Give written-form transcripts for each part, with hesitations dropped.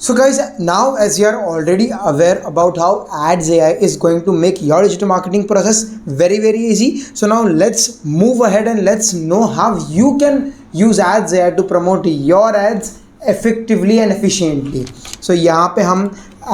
So guys, now as you are already aware about how Ads AI is going to make your digital marketing process very easy. So now let's move ahead and let's know how you can use Ads AI to promote your ads effectively and efficiently. So यहाँ पे हम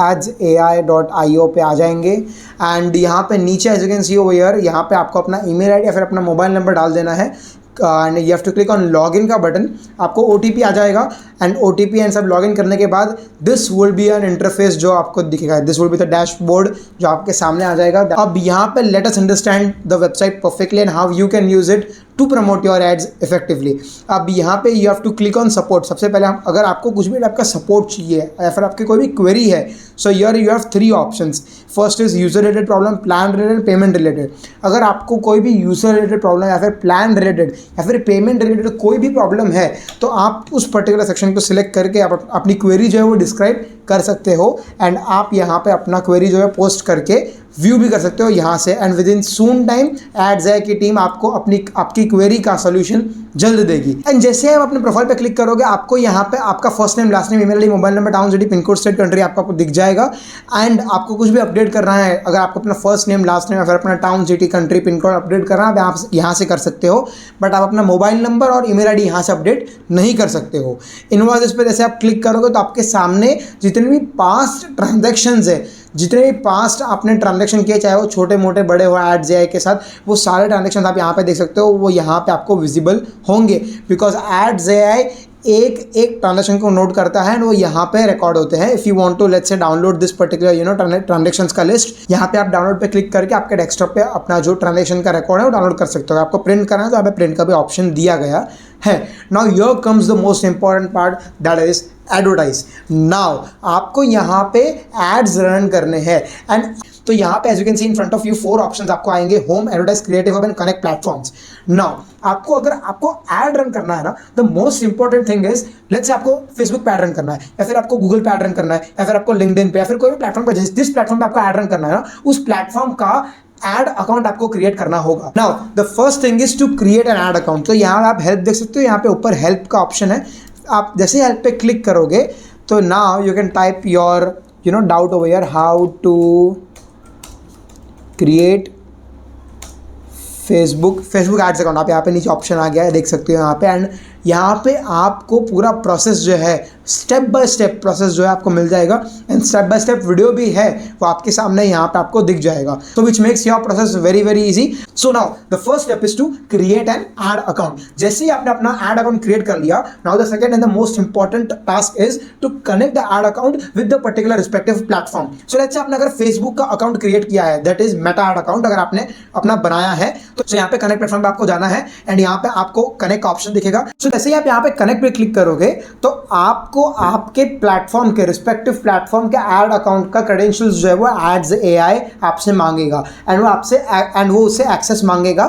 adsai.io पे आ जाएंगे and यहाँ पे नीचे as you can see over here, यहाँ पे आपको अपना ईमेल आईडी या फिर अपना मोबाइल नंबर डाल देना है and you have to click on login का बटन. आपको OTP आ जाएगा एंड OTP एंड सब लॉगिन करने के बाद this will be an interface जो आपको दिखेगा. This will be the dashboard जो आपके सामने आ जाएगा. अब यहाँ पे let us understand the website perfectly and how you can use it to promote your ads effectively. अब यहाँ पे you have to click on support. सबसे पहले हम अगर आपको कुछ भी टाइप का सपोर्ट चाहिए या फिर आपकी कोई भी क्वेरी है, so here you have 3 options. First is user related problem, plan related, payment related. अगर आपको कोई भी यूजर रिलेटेड प्रॉब्लम या फिर प्लान रिलेटेड या फिर पेमेंट रिलेटेड कोई भी प्रॉब्लम है तो आप उस पर्टिकुलर सेक्शन को सिलेक्ट करके आप अपनी क्वेरी जो है वो डिस्क्राइब कर सकते हो एंड आप यहाँ पे अपना क्वेरी जो है पोस्ट करके व्यू भी कर सकते हो यहाँ से. And within soon time ads AI की टीम आपको आपकी क्वेरी का सोल्यूशन जल्द देगी. एंड जैसे आप अपने प्रोफाइल पे क्लिक करोगे आपको यहाँ पे आपका first name, last name, email ID, mobile number, town, city, pin code, state, country आपको दिख जाएगा. एंड आपको कुछ भी अपडेट करना है, अगर आपको अपना फर्स्ट नेम, लास्ट नेम या फिर अपना town, city, country, pin code update करना है आप यहाँ से कर सकते हो. बट आप अपना मोबाइल नंबर और ईमेल आईडी यहाँ से अपडेट नहीं कर सकते हो. इनवॉइस पे जैसे आप क्लिक करोगे तो आपके सामने जितने भी पास्ट ट्रांजेक्शन्स है, जितने भी पास्ट आपने ट्रांजैक्शन किए, चाहे वो छोटे मोटे बड़े हो एड्स AI के साथ, वो सारे ट्रांजैक्शन आप यहाँ पे देख सकते हो. वो यहाँ पे आपको विजिबल होंगे बिकॉज एड्स AI एक ट्रांजैक्शन को नोट करता है एंड वो यहाँ पे रिकॉर्ड होते हैं. If you want to let's say download this particular transactions का लिस्ट, यहाँ पे आप डाउनलोड पे क्लिक करके आपके डेस्कटॉप पे अपना जो ट्रांजैक्शन का रिकॉर्ड है वो डाउनलोड कर सकते हो. आपको प्रिंट करना है तो यहाँ पे प्रिंट का भी ऑप्शन दिया गया है. Now here comes the most important part, that is advertise. Now आपको यहाँ पे एड्स रन करने हैं एंड तो यहाँ पे as you can see in front of you 4 options आपको आएंगे, home, advertise, creative hub and connect platforms. Now आपको अगर आपको ऐड रन करना है ना, the most important thing is let's say आपको फेसबुक पे ऐड रन करना है या फिर आपको गूगल पे ऐड रन करना है या फिर आपको लिंक्डइन पे या फिर कोई भी प्लेटफॉर्म पे, जिस प्लेटफॉर्म पे आपको ऐड रन करना है ना, उस प्लेटफॉर्म का एड अकाउंट आपको क्रिएट करना होगा. Now the first thing is to create an ad account. तो यहाँ आप हेल्प देख सकते हो, यहाँ पे ऊपर हेल्प का ऑप्शन है. आप जैसे हेल्प पे क्लिक करोगे तो now you can type your doubt over here, how to create Facebook ads account. आप यहाँ पे नीचे ऑप्शन आ गया है, देख सकते हो यहाँ पे. एंड यहाँ पे आपको पूरा प्रोसेस जो है, स्टेप बाय स्टेप प्रोसेस जो है आपको मिल जाएगा and step by step video भी है वो आपके सामने यहाँ पे आपको दिख जाएगा. So which makes your process very easy. So now the first step is to create an ad account. जैसे ही आपने अपना एड अकाउंट क्रिएट कर लिया, now the second and the most important task is to connect the ad account with the particular respective platform. So let's say आपने अगर Facebook का account create किया है, that is Meta ad account, अगर आपने अपना बनाया है तो यहाँ पे कनेक्ट प्लेटफॉर्म पे आपको जाना है एंड यहाँ पे आपको कनेक्ट का ऑप्शन दिखेगा. सो जैसे ही आप यहाँ पे कनेक्ट पे क्लिक करोगे तो आपको आपके प्लेटफॉर्म के रिस्पेक्टिव प्लेटफॉर्म के एड अकाउंट का क्रेडेंशियल्स जो है वो एड्स AI आपसे मांगेगा एंड वो उससे एक्सेस मांगेगा.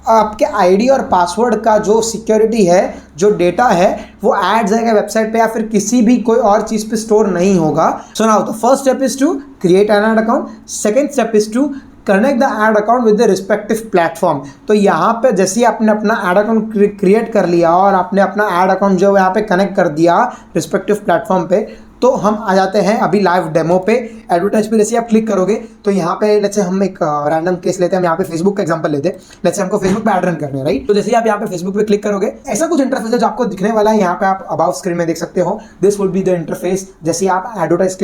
आपके आईडी और पासवर्ड का जो सिक्योरिटी है, जो डेटा है, वो एड्स AI वेबसाइट पे या फिर किसी भी कोई और चीज़ पे स्टोर नहीं होगा. So now the first step is to create an ad account. Second step is to connect the ad account with the respective platform. तो यहाँ पे जैसे ही आपने अपना एड अकाउंट क्रिएट कर लिया और आपने अपना एड अकाउंट जो है यहाँ पे कनेक्ट कर दिया रिस्पेक्टिव प्लेटफॉर्म पे, तो हम आ जाते हैं अभी लाइव डेमो पे. एडवर्टाइज पे जैसे आप क्लिक करोगे तो यहाँ पे लेट्स से हम एक रैंडम केस लेते हैं. हम यहाँ पे फेसबुक का एग्जांपल लेते हैं. लेट्स से हमको फेसबुक पे ऐड रन करने हैं, राइट. तो जैसे ही आप यहाँ पे फेसबुक पे क्लिक करोगे ऐसा कुछ इंटरफेस है जो आपको दिखने वाला है. यहाँ पे आप अबाउट स्क्रीन में देख सकते हो, this will be the interface. जैसे ही आप एडवर्टाइज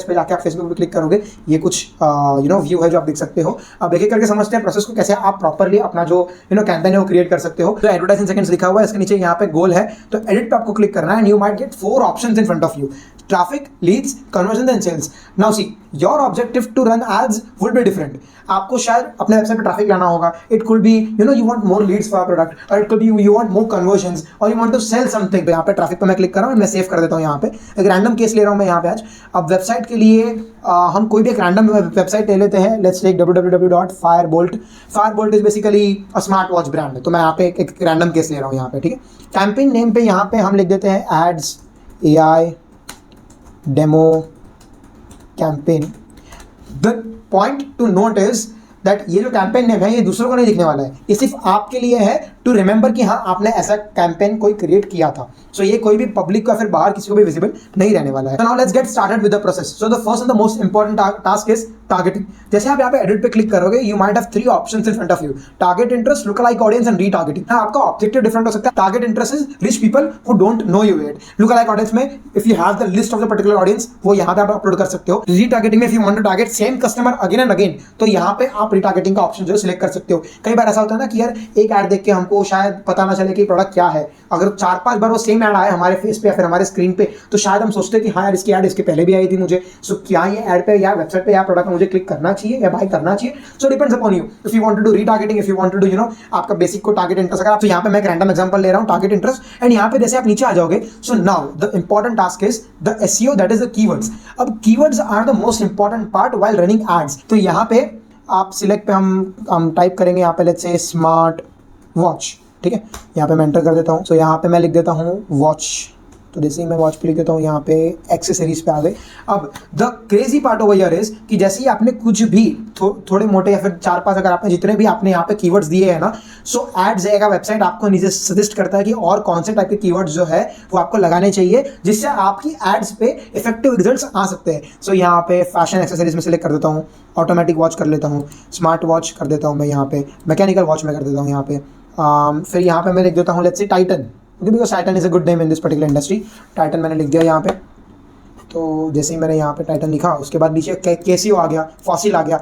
पे जाके आप फेसबुक पे क्लिक करोगे, ये कुछ व्यू है जो आप देख सकते हो. अब एक एक करके समझते हैं प्रोसेस को, कैसे आप प्रॉपरली अपना जो कैंपेन है वो क्रिएट कर सकते हो. तो एडवर्टाइज इन सेकंड्स लिखा हुआ है, इसके नीचे यहाँ पे गोल है, तो एडिट पे आपको क्लिक करना है and you might gate 4 options in front of you. Traffic, leads, conversions and sales. Now see, your objective to run ads would be different. आपको शायद अपने वेबसाइट पे ट्रैफिक लाना होगा. It could be you want more leads for our product, or it could be you want more conversions, or you want to sell something. तो यहाँ पे traffic पे मैं क्लिक कर रहा हूँ, मैं सेव कर देता हूँ. यहाँ पे एक रैंडम केस ले रहा हूँ मैं यहाँ पे आज. अब वेबसाइट के लिए हम कोई भी एक रैंडम वेबसाइट ले लेते हैं. Let's take www.firebolt. Firebolt is basically a smart watch brand. तो मैं यहाँ पे एक रैंडम केस ले रहा हूँ यहाँ पे, ठीक है. कैंपेन नेम पे यहाँ पे हम लिख देते हैं ads AI demo campaign. The point to note is that ये जो कैंपेन नेम है ये दूसरों को नहीं दिखने वाला है, ये सिर्फ आपके लिए है टू रिमेंबर कि हाँ आपने ऐसा कैंपेन कोई क्रिएट किया था। सो ये कोई भी पब्लिक का फिर बाहर किसी को भी विजिबल नहीं रहने वाला है। Now let's get started with the process. So the first and the most important task is targeting. जैसे आप यहाँ पे एडिट पे क्लिक करोगे, you might have 3 options in front of you, target interest, lookalike audience and retargeting. आपका objective different हो सकता है। Target interest is rich people who don't know you yet. Lookalike audience में if you have the list of the particular audience, वो यहाँ पे आप upload कर सकते हो। रीटारगेटिंग में if you want to target same customer again and again, तो यहाँ पे आप रीटारगेटिंग का ऑप्शन जो सिलेक्ट कर सकते हो। कई बार ऐसा होता है ना कि यार एक ऐड देख के हमको शायद पता ना चले कि प्रोडक्ट क्या है। अगर 4-5 बार वो सेम ऐड आए हमारे फेस पे या फिर हमारे स्क्रीन पे, तो शायद हम सोचते हैं कि हाँ यार इसकी ऐड इसके पहले भी आई थी मुझे, सो क्या ये ऐड पे या वेबसाइट पे या प्रोडक्ट में मुझे क्लिक करना चाहिए या बाय करना चाहिए। So depends upon you if you want to do retargeting, if you want to do आपका बेसिक को टारगेट इंटरेस्ट। अगर आप, तो यहाँ पे मैं एक रैंडम एग्जांपल ले रहा हूँ टारगेट इंटरेस्ट, एंड यहाँ पे जैसे आप नीचे आ जाओगे, so now the important task is the SEO, that is the keywords. अब keywords are the most important part while running ads. तो यहाँ पे आप सिलेक्ट पे हम टाइप करेंगे यहाँ पे लेट्स से स्मार्ट वॉच, ठीक है। यहाँ पे मैं एंटर कर देता हूँ। सो यहाँ पे मैं लिख देता हूँ वॉच, तो जैसे ही मैं वॉच पे लिख देता हूँ यहाँ पे एक्सेसरीज पे आ गए। अब the crazy part over here is कि जैसे ही आपने कुछ भी थोड़े मोटे या फिर 4-5 अगर आपने जितने भी आपने यहाँ पे कीवर्ड्स दिए हैं ना, सो एड्स का वेबसाइट आपको नीचे सजेस्ट करता है कि और कौन से टाइप के कीवर्ड्स जो है वो आपको लगाने चाहिए जिससे आपकी एड्स पे इफेक्टिव रिजल्ट्स आ सकते हैं। सो यहाँ पे फैशन एक्सेसरीज में सिलेक्ट कर देता हूँ, ऑटोमेटिक वॉच कर लेता हूँ, स्मार्ट वॉच कर देता हूँ मैं यहाँ पे, मैकेनिकल वॉच में कर देता हूँ यहाँ पे। फिर यहाँ पे मैं लिख देता हूँ let's say Titan, because Titan is a good name in this particular industry. Titan मैंने लिख दिया यहाँ पे। तो जैसे ही मैंने यहाँ पे टाइटन लिखा, उसके बाद नीचे केसीओ आ गया, फॉसिल आ गया,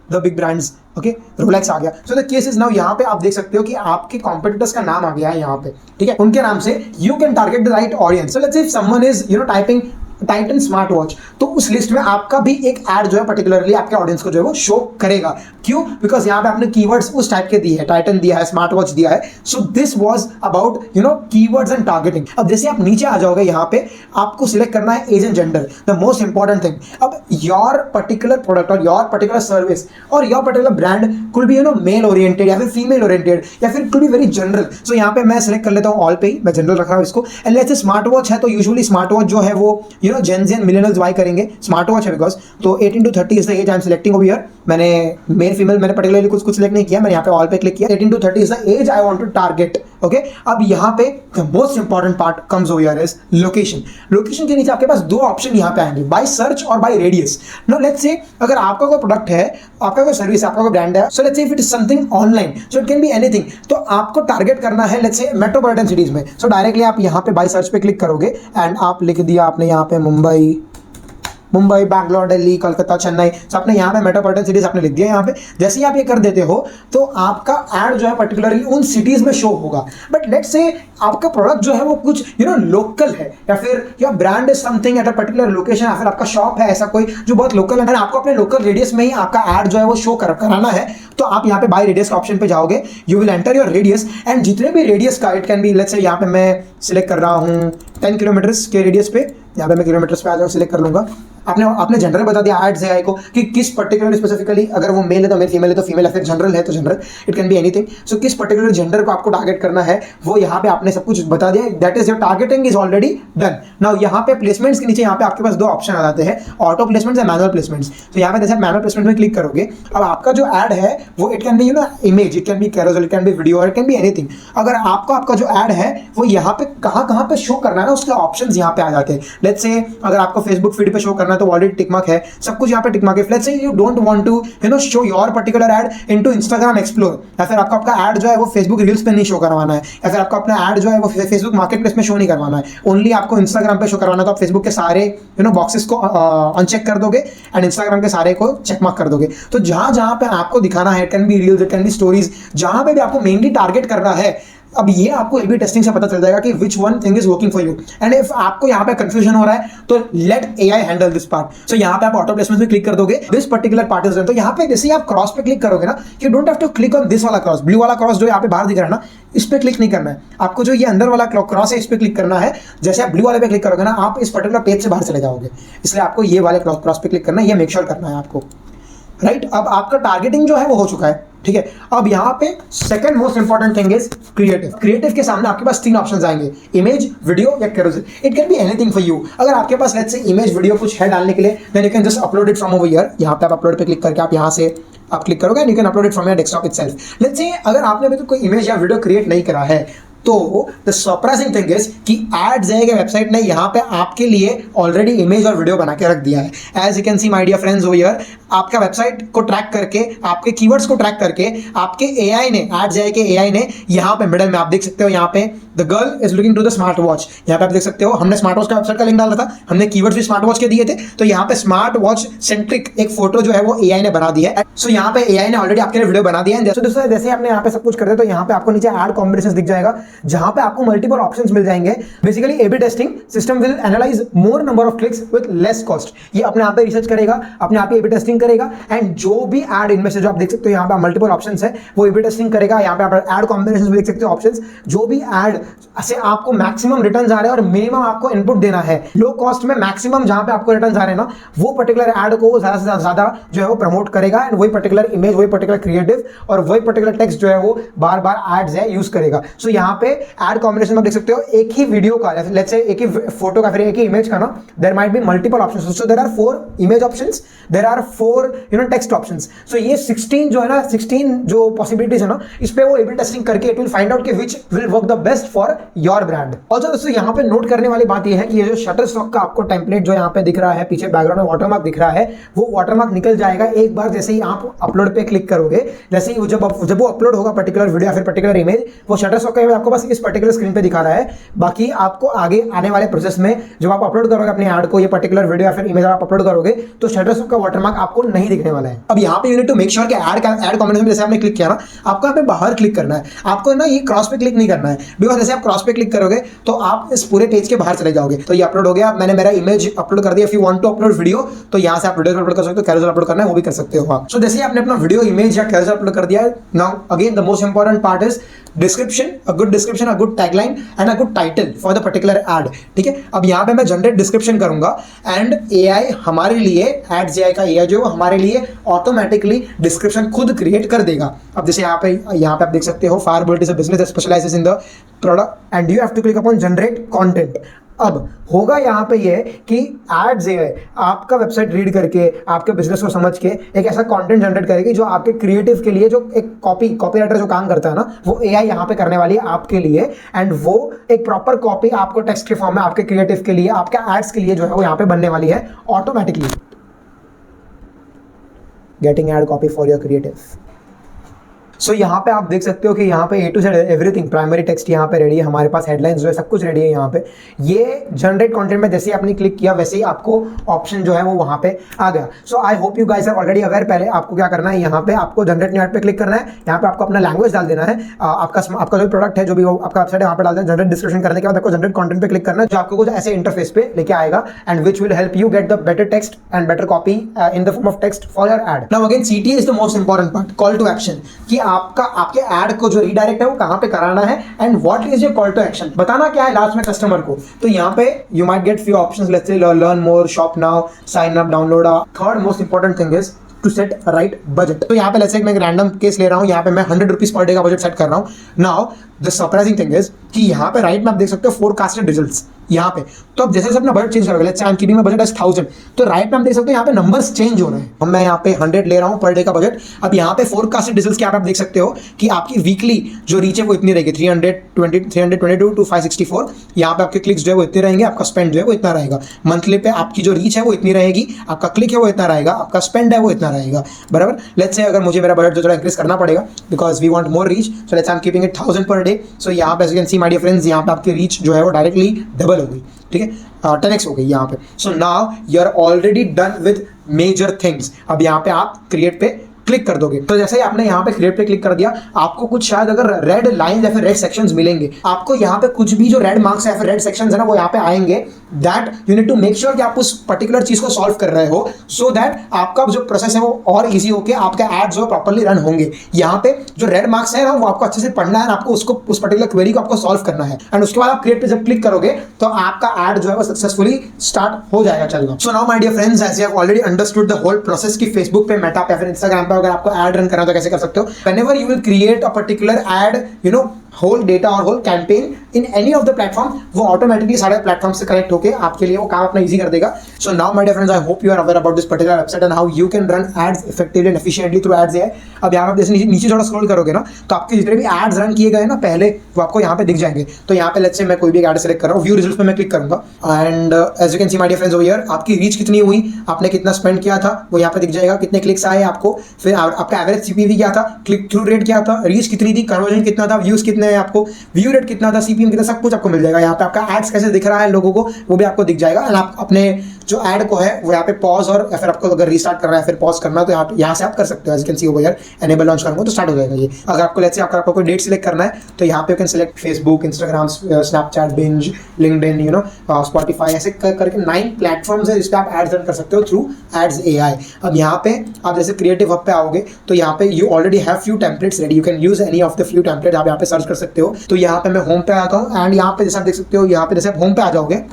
the big brands, okay, Rolex आ गया। So the case is now यहाँ पे आप देख सकते हो कि आपके कॉम्पिटिटर्स का नाम आ गया है यहाँ पे, ठीक है, उनके नाम से। You can target the right audience. So let's से if someone is typing Titan smart watch, तो उस लिस्ट में आपका भी एक ऐड जो है पर्टिकुलरली आपके ऑडियंस को जो है वो शो करेगा। क्यों? बिकॉज यहाँ पे आपने कीवर्ड्स उस टाइप के दिए हैं, टाइटन दिया है, स्मार्ट वॉच दिया है। So this was about keywords and targeting. अब जैसे आप नीचे आ जाओगे, यहाँ पे आपको सिलेक्ट करना है age and gender, the most important thing. अब योर पर्टिकुलर प्रोडक्ट और योर पर्टिकुलर सर्विस और your particular brand could be male oriented या फिर फीमेल ओरिएंटेड या फिर could be very general. So यहाँ पे मैं सिलेक्ट कर लेता हूँ ऑल पे ही, मैं जनरल रख रहा हूँ इसको। And let's say smart watch है, तो यूजुअली स्मार्ट वॉच जो है वो Gen Z and millennials buy करेंगे। स्मार्ट वॉच है बिकॉज, तो 18 to 30 is the age I am selecting over here. मैंने मेल फीमेल मैंने पर्टिकुलरली कुछ सिलेक्ट नहीं किया, मैंने यहाँ पे ऑल पे क्लिक किया। 18 to 30 is the age I want to target, okay. अब यहाँ पे the most important part comes over here is location. Location के नीचे आपके पास 2 ऑप्शन यहाँ पे आएंगे, बाय सर्च और by radius. Now let's say अगर आपका कोई प्रोडक्ट है, आपका कोई सर्विस है, आपका कोई ब्रांड है, सो लेट्स से if it is something online, so it can be anything, तो आपको टारगेट करना है लेट्स से मेट्रोपॉलिटन सिटीज में। सो डायरेक्टली आप यहाँ पे बाय सर्च पे क्लिक करोगे एंड आप लिख दिया आपने यहाँ पे मुंबई, बैंगलोर, दिल्ली, कोलकाता, चेन्नई। तो आपने यहाँ पे मेट्रोपॉलिटन सिटीज आपने लिख दिया यहाँ पे। जैसे ही आप ये कर देते हो तो आपका ऐड जो है पर्टिकुलरली उन सिटीज में शो होगा। बट लेट्स से आपका प्रोडक्ट जो है वो कुछ लोकल है, या फिर your brand is something at a particular location, या फिर आपका शॉप है ऐसा कोई जो बहुत लोकल है, आपको अपने लोकल रेडियस में ही आपका ऐड जो है वो शो कराना है, तो आप यहाँ पे बाय रेडियस का ऑप्शन पे जाओगे। You will enter your radius and जितने भी रेडियस का, it can B let's say यहाँ पे मैं सिलेक्ट कर रहा हूँ 10 किलोमीटर्स के रेडियस पे, यहाँ पे मैं किलोमीटर्स पे आ जाऊँ, सिलेक्ट कर लूंगा। आपने जनरल बता दिया एड्स एआई को कि किस पर्टिकुलर स्पेसिफिकली, अगर वो मेल है तो मेल, फीमेल है तो फीमेल, या फिर जनरल है तो general, it can be anything. So किस पर्टिकुलर जेंडर को आपको टारगेट करना है वो यहाँ पे आपने सब कुछ बता दिया। That is your targeting is already done. Now यहाँ पे प्लेसमेंट्स के नीचे यहाँ पे आपके पास 2 ऑप्शन आ जाते हैं, ऑटो प्लेसमेंट्स या मैनुअल प्लेसमेंट्स। तो यहाँ पे जैसे मैनुअल प्लेसमेंट में क्लिक करोगे, अब आपका जो ऐड है वो it can B image, it can B carousel, it can B video, it can be anything. अगर आपका जो ऐड है वो यहाँ पे कहाँ पे शो करना है ना, उसके ऑप्शंस यहाँ पे आ जाते हैं। लेट्स से अगर आपको फेसबुक फीड पे शो करना है तो ऑलरेडी टिक मार्क है, सब कुछ यहाँ पे टिक मार्क है। Let's say you don't want to show your particular ad into Instagram explore, या फिर आपका ऐड जो है वो फेसबुक रील्स पे नहीं शो करवाना है, या फिर आपको अपना ऐड जो है वो फेसबुक मार्केट प्लेस में शो नहीं करवाना है, ओनली आपको इंस्टाग्राम पे शो करवाना है। तो आप फेसबुक के सारे बॉक्सेस को अनचेक कर दोगे एंड इंस्टाग्राम के सारे को चेक मार्क कर दोगे। तो जहां पे आपको दिखाना है, it can B reels, it can B stories, जहां पे भी आपको मेनली टारगेट करना है, अब ये आपको ए बी टेस्टिंग से पता चल जाएगा कि which one thing is working for you. And if आपको यहाँ पे कंफ्यूजन हो रहा है तो let AI handle this part. So यहाँ पे आप ऑटो प्लेसमेंट में क्लिक कर दोगे, this particular part is done. तो यहाँ पे जैसे ही आप क्रॉस पे क्लिक करोगे ना, you don't have to click on this वाला क्रॉस, ब्लू वाला क्रॉस जो यहाँ पे बाहर दिख रहा है ना, इस पे क्लिक नहीं करना है आपको। जो ये अंदर वाला क्रॉस है इस पे क्लिक करना है। जैसे आप ब्लू वाले पे क्लिक करोगे ना, आप इस पर्टिकुलर पेज से बाहर चले जाओगे, इसलिए आपको ये वाले क्रॉस पे क्लिक करना है, ये मेक श्योर करना है आपको, राइट। अब आपका टारगेटिंग जो है वो हो चुका है, ठीक है। अब यहाँ पे second most important thing is creative. Creative के सामने आपके पास 3 ऑप्शंस आएंगे, इमेज, वीडियो या carousel. It can be anything for you. अगर आपके पास लेट्स से इमेज वीडियो कुछ है डालने के लिए, then you can just upload it from over here. यहाँ पे आप अपलोड पे क्लिक करके आप यहाँ से आप क्लिक करोगे and you can upload it from your desktop itself. Let's say अगर आपने अभी तक कोई इमेज या वीडियो क्रिएट नहीं करा है तो द सरप्राइजिंग थिंग इज कि एडजेआई के वेबसाइट ने यहाँ पे आपके लिए ऑलरेडी इमेज और वीडियो बना के रख दिया है। As you can see my dear friends over here, आपका वेबसाइट को ट्रैक करके, आपके कीवर्ड्स को ट्रैक करके, आपके एआई ने, एडजेआई के एआई ने यहाँ पे मिडल में आप देख सकते हो, यहाँ पे the girl is looking to the smart watch, यहाँ पे आप देख सकते हो हमने स्मार्ट वॉच का वेबसाइट का लिंक डाला था, हमने कीवर्ड्स भी स्मार्ट वॉच के दिए थे, तो यहाँ पे स्मार्ट वॉच सेंट्रिक एक फोटो जो है वो एआई ने बना दी है। सो यहाँ पे एआई ने ऑलरेडी आपके लिए वीडियो बना दिया है। दोस्तों जैसे आपने यहाँ पे सब कुछ कर दिया तो यहाँ पे आपको नीचे ऐड कॉम्बिनेशंस दिख जाएगा जहाँ पे आपको मल्टीपल ऑप्शंस मिल जाएंगे। Basically AB testing system will analyse more number of clicks with less cost. ये अपने आप पे रिसर्च करेगा, अपने आप ही एबी टेस्टिंग करेगा एंड जो भी ऐड इनमें से जो आप देख सकते हो यहाँ पे मल्टीपल ऑप्शंस है वो एबी टेस्टिंग करेगा। यहाँ पे आप ऐड कॉम्बिनेशंस भी देख सकते हो ऑप्शंस, जो भी ऐड से आपको मैक्सिमम रिटर्न्स आ रहे हैं और मिनिमम आपको इनपुट देना है, लो कॉस्ट में मैक्सिमम जहां पे आपको रिटर्न्स आ रहे हैं ना, वो पर्टिकुलर ऐड को ज्यादा से ज्यादा जो है वो प्रमोट करेगा एंड वही पर्टिकुलर इमेज, वही पर्टिकुलर क्रिएटिव और वही पर्टिकुलर टेक्स्ट जो है वो बार बार एड्स है यूज करेगा। सो यहाँ पे ऐड कॉम्बिनेशन में देख सकते हो एक ही वीडियो का, लेट्स से एक ही फोटो का, फिर एक ही इमेज का ना, there might be multiple options. So there are 4 image options, there are 4 text options. So ये 16 जो है ना, 16 जो पॉसिबिलिटीज है ना, इस पे वो एबी टेस्टिंग करके इट विल फाइंड आउट कि which will work the best for your brand. Also दोस्तों यहाँ पे नोट करने वाली बात ये है कि ये जो शटरस्टॉक का आपको टेम्पलेट जो यहाँ पे दिख रहा है, पीछे बैकग्राउंड में वाटरमार्क दिख रहा है, वो वाटरमार्क निकल जाएगा एक बार जैसे ही आप अपलोड पे क्लिक करोगे। जैसे ही जब वो अपलोड होगा पर्टिकुलर वीडियो या फिर पर्टिकुलर इमेज, वो शटरस्टॉक का आपको बस इस पर्टिकुलर स्क्रीन पे दिखा रहा है। बाकी आपको आगे आने वाले प्रोसेस में जब आप अपलोड करोगे अपने ऐड को, ये पर्टिकुलर वीडियो या फिर इमेज आप अपलोड करोगे तो शटरस्टॉक का वाटरमार्क आपको नहीं दिखने वाला है। अब यहाँ पे you need to make sure कि ऐड कॉम्बिनेशन जैसे आपने क्लिक किया ना, आपको यहाँ पे बाहर क्लिक करना है, आपको ना ये क्रॉस पे क्लिक नहीं करना है, बिकॉज जैसे आप क्रॉस पे क्लिक करोगे तो आप इस पूरे पेज के बाहर चले जाओगे। तो ये अपलोड हो गया, मैंने मेरा इमेज अपलोड कर दिया। If you want to upload video तो यहाँ से आप वीडियो अपलोड कर सकते हो, कैरोसेल अपलोड करना है वो भी कर सकते हो आप। सो जैसे ही आपने अपना वीडियो, इमेज या कैरोसेल अपलोड कर दिया है, now again the most important part is description, a good tagline and a good title for the particular ad. ठीक है, अब यहाँ पे मैं जनरेट डिस्क्रिप्शन करूंगा एंड एआई हमारे लिए, एडजेआई का एआई जो हमारे लिए ऑटोमेटिकली डिस्क्रिप्शन खुद क्रिएट कर देगा। अब जैसे यहाँ पे आप देख सकते हो, Firebolt is a business that specialises in the product and you have to click upon generate content. अब होगा यहाँ पे ये कि एडजेआई आपका वेबसाइट रीड करके, आपके बिजनेस को समझ के एक ऐसा कंटेंट जनरेट करेगी जो आपके क्रिएटिव के लिए, जो एक कॉपीराइटर जो काम करता है ना, वो एआई यहाँ पे करने वाली है आपके लिए एंड वो एक प्रॉपर कॉपी आपको टेक्स्ट के फॉर्म में आपके क्रिएटिव के लिए, आपके एड्स के लिए जो है वो यहाँ पे बनने वाली है automatically. Getting ad copy for your creative. So यहाँ पे आप देख सकते हो कि यहाँ पे A to Z everything, primary text यहाँ पे रेडी है, हमारे पास हेडलाइंस जो है सब कुछ रेडी है यहाँ पे। ये जनरेट कंटेंट में जैसे ही आपने क्लिक किया वैसे ही आपको ऑप्शन जो है वो वहाँ पे आ गया। So I hope you guys are already aware. पहले आपको क्या करना है, यहाँ पे आपको जनरेट न्यू ऐड पे क्लिक करना है, यहाँ पे आपको अपना लैंग्वेज डाल देना है, आपका जो प्रोडक्ट है, जो भी आपका वेबसाइट है वहाँ पे डाल देना। जनरेट डिस्क्रिप्शन करने के बाद आपको जनरेट कंटेंट पे क्लिक करना है, जो आपको कुछ ऐसे इंटरफेस पे लेके आएगा and which will help you get the better text and better copy in the form of text for your ad. Now again CTA is the most important part, call to action, कि आपके add को जो redirect है वो कहां पे कराना है and what is your call to action, बताना क्या है लास्ट में कस्टमर को। तो यहाँ पे you might get few options, let's say learn more, shop now, sign up, download. Third most important thing is to set right budget. तो यहाँ पे लेट्स से मैं एक रैंडम केस ले रहा हूँ, यहाँ पे मैं 100 रुपीज पर डे का बजट सेट कर रहा हूँ। Now the surprising thing is कि यहाँ पे राइट में आप देख सकते हो फोरकास्टेड रिजल्ट्स यहाँ पे। तो अब जैसे अपना बजट चेंज करोगे, let's say I am keeping my budget as 1000, तो राइट में आप देख सकते हो यहाँ पे नंबर्स चेंज हो रहे हैं। मैं यहाँ पे 100 ले रहा हूँ पर डे का बजट। अब यहाँ पे फोरकास्टेड रिजल्ट्स के आप देख सकते हो कि आपकी वीकली जो रीच है वो इतनी रहेगी, 322 to 564। यहाँ पे आपके क्लिक्स जो है वो इतने रहेंगे, आपका स्पेंड जो है वो इतना रहेगा। मंथली पे आपकी जो रीच है वो इतनी रहेगी, आपका क्लिक है वो इतना रहेगा, आपका स्पेंड है वो इतना रहेगा, बराबर। लेट्स से अगर मुझे मेरा बजट जो थोड़ा इंक्रीज करना पड़ेगा because we want more reach, so let's I am keeping it 1000 per day. So यहाँ पे you can see my dear friends, यहाँ पे आपकी रीच जो है वो डायरेक्टली डबल हो गई, ठीक है, 10x हो गई यहाँ पे। So now you are already done with major things. अब यहाँ पे आप क्रिएट पे क्लिक कर दोगे, तो जैसे ही आपने यहाँ पे क्रिएट पे क्लिक कर दिया, आपको कुछ शायद अगर रेड लाइन या फिर रेड सेक्शंस मिलेंगे, आपको यहाँ पे कुछ भी जो रेड मार्क्स या फिर रेड सेक्शंस है ना वो यहाँ पे आएंगे। That you need to make sure कि आप उस पर्टिकुलर चीज को सॉल्व कर रहे हो, सो दैट आपका जो प्रोसेस है वो और इजी होके आपका एड जो प्रॉपर्ली रन होंगे। यहाँ पे जो रेड मार्क्स है ना वो आपको अच्छे से पढ़ना है, आपको उसको उस पर्टिकुलर क्वेरी को आपको सॉल्व करना है एंड उसके बाद आप क्रिएट पे जब क्लिक करोगे तो आपका एड जो है वो सक्सेसफुली स्टार्ट हो जाएगा चलना। So now my dear friends, as you have already understood the whole process कि फेसबुक पे, मेटा पे या फिर इंस्टाग्राम पे अगर आपको एड रन करना तो कैसे कर सकते हो। Whenever you will create a particular ad, you know, whole data और whole campaign in any of the platform वो ऑटोमेटिकली सारे प्लेटफॉर्म से कनेक्ट होकर आपके लिए वो काम अपना ईजी कर देगा. So now my dear friends, I hope you are aware about this particular website and how you can run ads effectively and efficiently through ads AI. अब यहाँ पे जैसे नीचे थोड़ा स्क्रॉल करोगे ना तो आपके जितने भी एड्स रन किए गए ना पहले वो आपको यहाँ पे दिख जाएंगे. तो यहाँ पे लेट्स से मैं कोई भी एड सेलेक्ट कर रहा हूँ, व्यू रिजल्ट्स पे मैं क्लिक करूंगा and as you can see my dear friends over here आपकी रीच कितनी हुई, आपने कितना स्पेंड किया था वो यहाँ पे दिख जाएगा, कितने क्लिक्स आए आपको, फिर आपका एवरेज सीपीवी क्या था, क्लिक थ्रू रेट क्या था, रीच कितनी थी, कन्वर्जन कितना था, व्यूज कितने हैं आपको, व्यू रेट कितना था, सीपीएम कितना, सब कुछ आपको मिल जाएगा. यहाँ पे आपका एड्स कैसे दिख रहा है लोगों को वो भी आपको दिख जाएगा. एंड आप अपने जो एड को है वो यहाँ पे पॉज और या फिर आपको अगर रीस्टार्ट करना है फिर पॉज करना है तो यहाँ से आप कर सकते हो. As you can see over here enable launch करूंगा तो स्टार्ट हो जाएगा ये. अगर आपको लेट्स से आपको कोई डेट सिलेक्ट करना है तो यहाँ पे you can select Facebook, Instagram, Snapchat, binge, LinkedIn, you know, Spotify, ऐसे करके 9 प्लेटफॉर्म्स है जिस पे आप एड्स रन कर सकते हो थ्रू एड्स एआई. अब यहाँ पे आप जैसे क्रिएटिव हब पे आओगे तो यहाँ पे you already have few templates ready, you can use any of the few templates. आप यहाँ पे सर्च कर सकते हो. तो यहाँ पे मैं होम पे आता हूँ एंड यहाँ पे जैसे आप देख सकते हो यहाँ पे जैसे आप होम पे आ जाओगे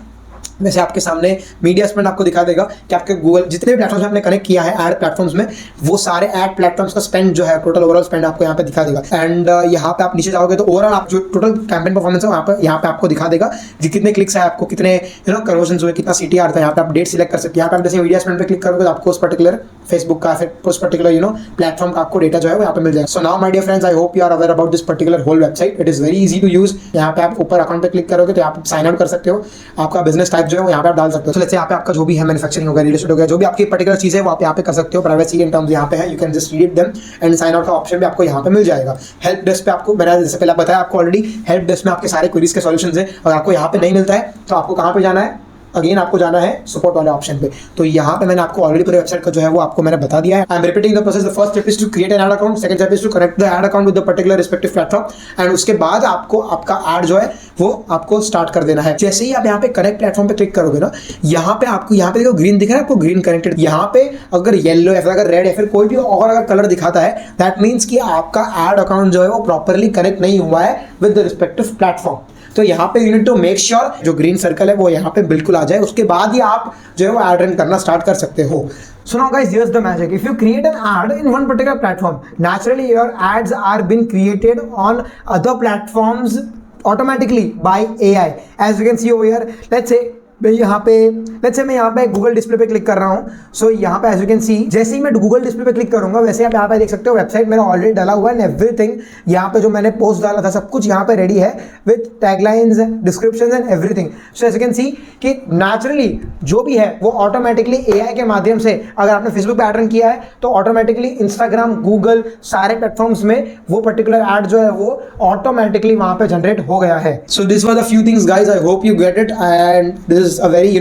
वैसे आपके सामने मीडिया स्पेंड आपको दिखा देगा कि आपके गूगल जितने भी प्लेटफॉर्म्स आपने कनेक्ट किया है एड प्लेटफॉर्म्स में वो सारे एड प्लेटफॉर्म्स का स्पेंड जो है टोटल ओवरऑल स्पेंड आपको यहाँ पे दिखा देगा. एंड यहाँ पे आप नीचे जाओगे तो ओवरऑल आप जो टोटल कैंपेन परफॉर्मेंस है यहाँ पे आपको दिखा देगा कि कितने क्लिक्स है आपको, कितने यू नो कन्वर्जन हुए, कितना सीटीआर था. यहाँ पे आप डेट सिलेक्ट कर सकते हैं. यहाँ पे आप जैसे मीडिया स्पेंड पे क्लिक करोगे तो आपको उस पर्टिकुलर फेसबुक का फिर उस पर्टिकुलर यू नो प्लेटफॉर्म का आपको डेटा जो है वो यहाँ पे मिल जाएगा. So now my dear friends, I hope you are aware about this particular whole website. It is very easy to use. यहाँ पे आप ऊपर अकाउंट पे क्लिक करोगे तो आप साइन आउट कर सकते हो, आपका बिजनेस टाइप जो है वो यहाँ पे आप डाल सकते हो. तो लेट्स से यहाँ पे आपका जो भी है मैन्युफैक्चरिंग हो गया, रियल एस्टेट हो गया, जो भी आपकी पर्टिकुलर चीज है वो आप यहाँ पे कर सकते हो. प्राइवेसी इन टर्म्स यहाँ पे है, you can just read them and sign out का ऑप्शन भी आपको यहाँ पे मिल जाएगा. हेल्प डेस्क पे आपको मैंने जैसे पहले बताया आपको ऑलरेडी हेल्प डेस्क में आपके सारे क्वेरीज के सॉल्यूशंस है. अगर आपको यहाँ पे नहीं मिलता है तो आपको कहाँ पे जाना है, अगेन आपको जाना है सपोर्ट वाले ऑप्शन पे. तो यहाँ पे मैंने आपको ऑलरेडी पूरे वेबसाइट का जो है वो आपको मैंने बता दिया है. I am repeating the process. The first step is to create an ad account, second step is to connect the ad account with the particular respective platform and उसके बाद आपको आपका एड जो है वो आपको स्टार्ट कर देना है. जैसे ही आप यहाँ पे कनेक्ट प्लेटफॉर्म पे क्लिक करोगे ना यहाँ पे आपको यहाँ पे देखो ग्रीन दिख रहा है आपको, ग्रीन कनेक्टेड. यहाँ पे अगर येलो या फिर अगर रेड या फिर कोई भी और अगर कलर दिखाता है दैट मीन्स कि आपका एड अकाउंट जो है वो प्रॉपरली कनेक्ट नहीं हुआ है विद द रिस्पेक्टिव प्लेटफॉर्म. तो यहाँ पे you need to make sure जो ग्रीन सर्कल है वो यहाँ पे बिल्कुल आ जाए, उसके बाद ही आप जो है वो एड रन करना स्टार्ट कर सकते हो. So now guys, here's the magic. If you create an ad in one particular platform, naturally your ads are being created on other platforms automatically by AI. As you can see over here, let's say मैं यहाँ पे Google display पे click कर रहा हूँ. सो यहाँ पे as you can सी जैसे ही मैं गूगल डिस्प्ले पे क्लिक करूंगा वैसे आप यहाँ पे देख सकते हो वेबसाइट मेरा ऑलरेडी डाला हुआ है. एवरीथिंग यहाँ पे जो मैंने पोस्ट डाला था सब कुछ यहाँ पे रेडी है with taglines, descriptions and everything. So as you can see कि नेचुरली जो भी है वो ऑटोमेटिकली एआई के माध्यम से, अगर आपने फेसबुक पे एड रन किया है तो ऑटोमेटिकली इंस्टाग्राम, गूगल सारे प्लेटफॉर्म्स में वो पर्टिकुलर एड जो है वो ऑटोमेटिकली वहां पे जनरेट हो गया है. So this was the few things guys, I hope you get it and this is a very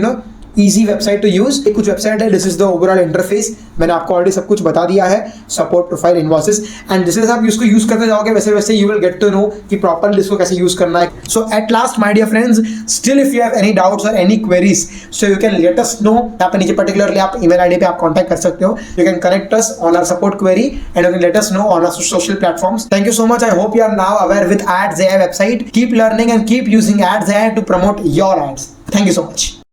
easy website to use. कुछ वेबसाइट है, this is the overall interface. मैंने आपको ऑलरेडी सब कुछ बता दिया है, सपोर्ट, प्रोफाइल, इनवॉइसेस एंड जैसे जैसे आप इसको यूज करते जाओगे वैसे वैसे you will get to know कि प्रॉपर्ली इसको कैसे यूज करना है. So at last my dear friends, still if you have any doubts और any queries so you can let us know. यहाँ पे नीचे पर्टिकुलरली आप ईमेल आईडी पे आप कांटेक्ट कर सकते हो. You can connect us on our support query and you can let us know on our social platforms. Thank you so much. I hope you are now aware with ads AI website. Keep learning and keep using ads AI to promote your ads. Thank you so much.